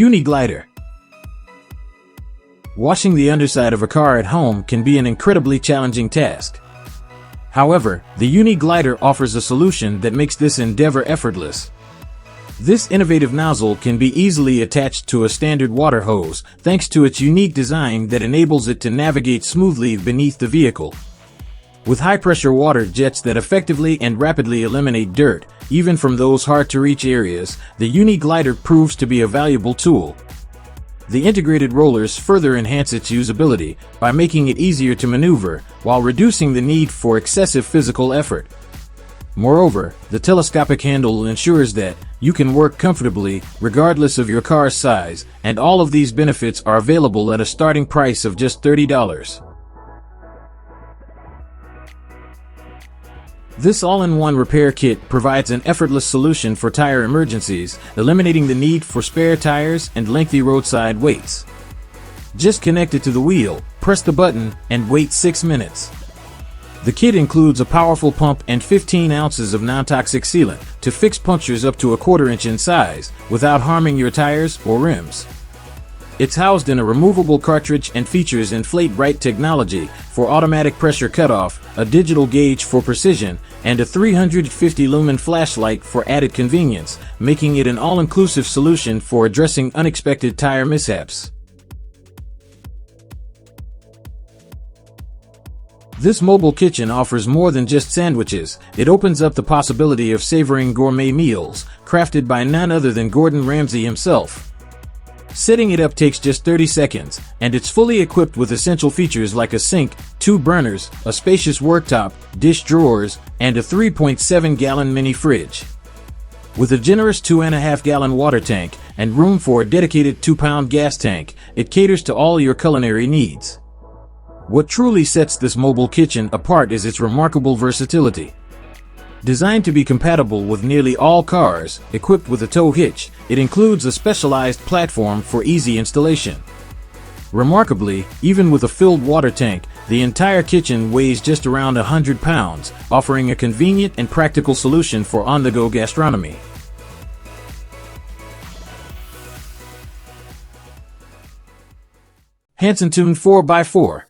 UNI-GLIDER. Washing the underside of a car at home can be an incredibly challenging task. However, the UNI-GLIDER offers a solution that makes this endeavor effortless. This innovative nozzle can be easily attached to a standard water hose, thanks to its unique design that enables it to navigate smoothly beneath the vehicle. With high-pressure water jets that effectively and rapidly eliminate dirt, even from those hard-to-reach areas, the UNI-GLIDER proves to be a valuable tool. The integrated rollers further enhance its usability by making it easier to maneuver, while reducing the need for excessive physical effort. Moreover, the telescopic handle ensures that you can work comfortably, regardless of your car's size, and all of these benefits are available at a starting price of just $30. This all-in-one repair kit provides an effortless solution for tire emergencies, eliminating the need for spare tires and lengthy roadside waits. Just connect it to the wheel, press the button, and wait 6 minutes. The kit includes a powerful pump and 15 ounces of non-toxic sealant to fix punctures up to a 1/4 inch in size without harming your tires or rims. It's housed in a removable cartridge and features inflate-right technology for automatic pressure cutoff, a digital gauge for precision, and a 350 lumen flashlight for added convenience, making it an all-inclusive solution for addressing unexpected tire mishaps. This mobile kitchen offers more than just sandwiches. It opens up the possibility of savoring gourmet meals, crafted by none other than Gordon Ramsay himself. Setting it up takes just 30 seconds, and it's fully equipped with essential features like a sink, 2 burners, a spacious worktop, dish drawers, and a 3.7-gallon mini fridge. With a generous 2.5-gallon water tank and room for a dedicated 2-pound gas tank, it caters to all your culinary needs. What truly sets this mobile kitchen apart is its remarkable versatility. Designed to be compatible with nearly all cars, equipped with a tow hitch, it includes a specialized platform for easy installation. Remarkably, even with a filled water tank, the entire kitchen weighs just around 100 pounds, offering a convenient and practical solution for on-the-go gastronomy. HANSSENTUNE 4x4.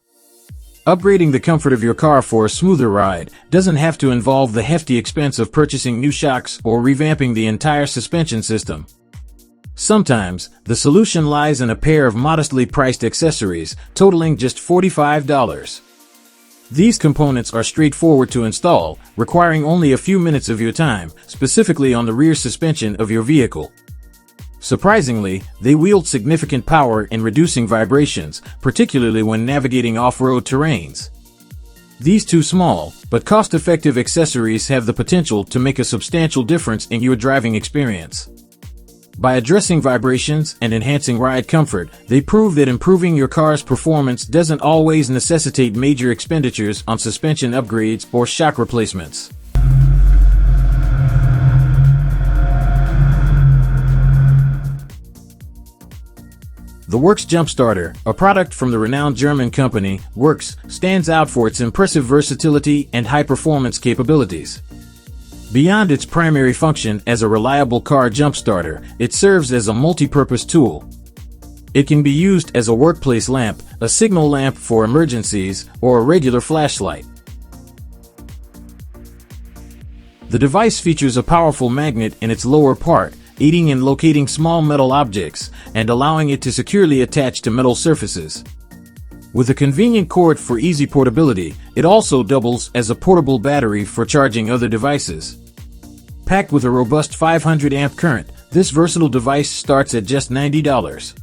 Upgrading the comfort of your car for a smoother ride doesn't have to involve the hefty expense of purchasing new shocks or revamping the entire suspension system. Sometimes, the solution lies in a pair of modestly priced accessories, totaling just $45. These components are straightforward to install, requiring only a few minutes of your time, specifically on the rear suspension of your vehicle. Surprisingly, they wield significant power in reducing vibrations, particularly when navigating off-road terrains. These two small, but cost-effective accessories have the potential to make a substantial difference in your driving experience. By addressing vibrations and enhancing ride comfort, they prove that improving your car's performance doesn't always necessitate major expenditures on suspension upgrades or shock replacements. The WORX Jump Starter, a product from the renowned German company, WORX, stands out for its impressive versatility and high-performance capabilities. Beyond its primary function as a reliable car jump starter, it serves as a multi-purpose tool. It can be used as a workplace lamp, a signal lamp for emergencies, or a regular flashlight. The device features a powerful magnet in its lower part, aiding in locating small metal objects and allowing it to securely attach to metal surfaces. With a convenient cord for easy portability, it also doubles as a portable battery for charging other devices. Packed with a robust 500 amp current, this versatile device starts at just $90.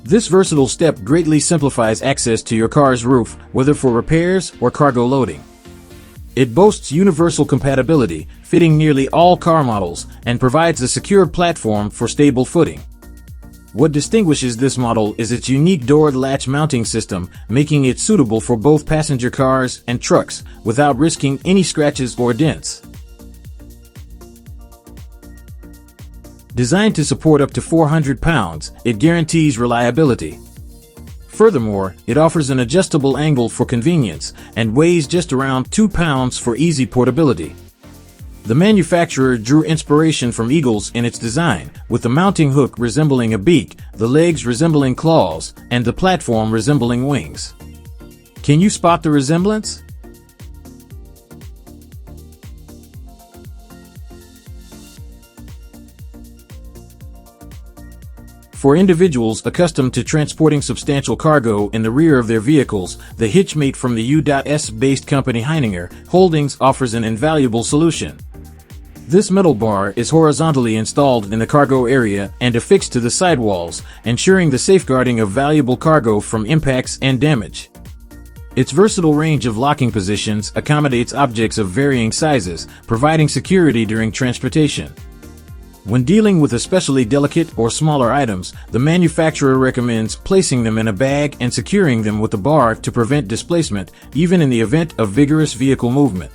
This versatile step greatly simplifies access to your car's roof, whether for repairs or cargo loading. It boasts universal compatibility, fitting nearly all car models, and provides a secure platform for stable footing. What distinguishes this model is its unique doored latch mounting system, making it suitable for both passenger cars and trucks, without risking any scratches or dents. Designed to support up to 400 pounds, it guarantees reliability. Furthermore, it offers an adjustable angle for convenience and weighs just around 2 pounds for easy portability. The manufacturer drew inspiration from eagles in its design, with the mounting hook resembling a beak, the legs resembling claws, and the platform resembling wings. Can you spot the resemblance? For individuals accustomed to transporting substantial cargo in the rear of their vehicles, the HITCHMATE from the U.S.-based company Heininger Holdings offers an invaluable solution. This metal bar is horizontally installed in the cargo area and affixed to the sidewalls, ensuring the safeguarding of valuable cargo from impacts and damage. Its versatile range of locking positions accommodates objects of varying sizes, providing security during transportation. When dealing with especially delicate or smaller items, the manufacturer recommends placing them in a bag and securing them with a bar to prevent displacement, even in the event of vigorous vehicle movement.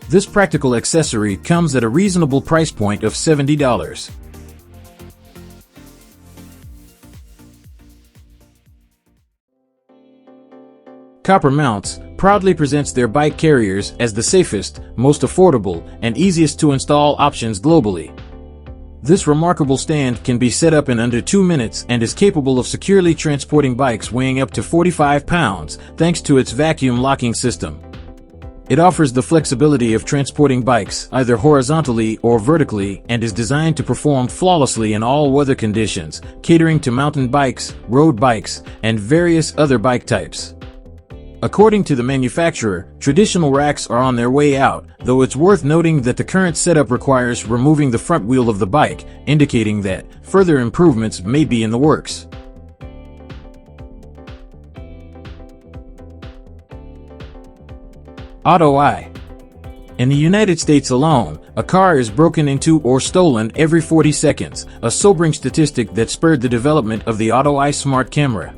This practical accessory comes at a reasonable price point of $70. KUPPER Mounts proudly presents their bike carriers as the safest, most affordable, and easiest to install options globally. This remarkable stand can be set up in under 2 minutes and is capable of securely transporting bikes weighing up to 45 pounds, thanks to its vacuum locking system. It offers the flexibility of transporting bikes either horizontally or vertically and is designed to perform flawlessly in all weather conditions, catering to mountain bikes, road bikes, and various other bike types. According to the manufacturer, traditional racks are on their way out, though it's worth noting that the current setup requires removing the front wheel of the bike, indicating that further improvements may be in the works. Auto Eye. In the United States alone, a car is broken into or stolen every 40 seconds, a sobering statistic that spurred the development of the Auto Eye smart camera.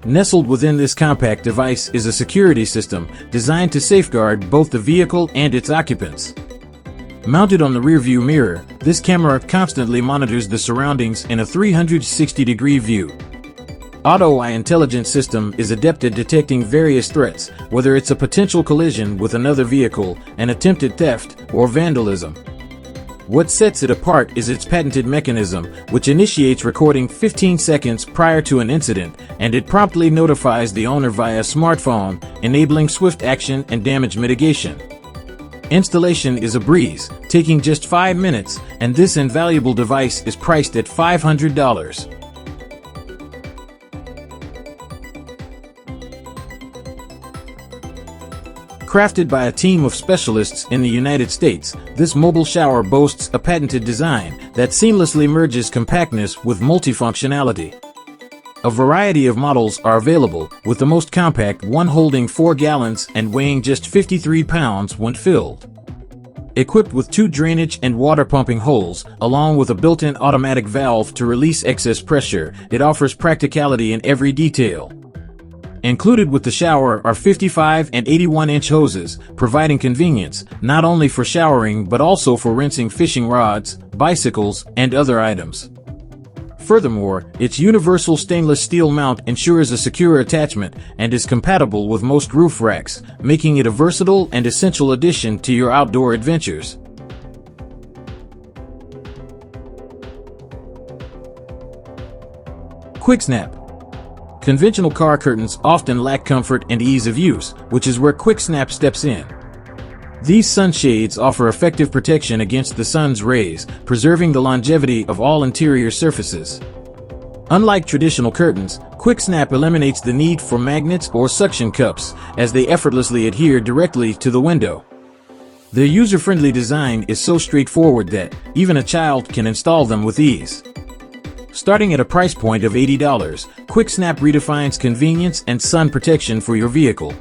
Nestled within this compact device is a security system designed to safeguard both the vehicle and its occupants. Mounted on the rearview mirror, this camera constantly monitors the surroundings in a 360-degree view. Auto Eye intelligence system is adept at detecting various threats, whether it's a potential collision with another vehicle, an attempted theft, or vandalism. What sets it apart is its patented mechanism, which initiates recording 15 seconds prior to an incident, and it promptly notifies the owner via smartphone, enabling swift action and damage mitigation. Installation is a breeze, taking just 5 minutes, and this invaluable device is priced at $500. Crafted by a team of specialists in the United States, this mobile shower boasts a patented design that seamlessly merges compactness with multifunctionality. A variety of models are available, with the most compact one holding 4 gallons and weighing just 53 pounds when filled. Equipped with 2 drainage and water pumping holes, along with a built-in automatic valve to release excess pressure, it offers practicality in every detail. Included with the shower are 55 and 81-inch hoses, providing convenience not only for showering but also for rinsing fishing rods, bicycles, and other items. Furthermore, its universal stainless steel mount ensures a secure attachment and is compatible with most roof racks, making it a versatile and essential addition to your outdoor adventures. QUIKSNAP. Conventional car curtains often lack comfort and ease of use, which is where QUIKSNAP steps in. These sunshades offer effective protection against the sun's rays, preserving the longevity of all interior surfaces. Unlike traditional curtains, QUIKSNAP eliminates the need for magnets or suction cups, as they effortlessly adhere directly to the window. Their user-friendly design is so straightforward that even a child can install them with ease. Starting at a price point of $80, QUIKSNAP redefines convenience and sun protection for your vehicle.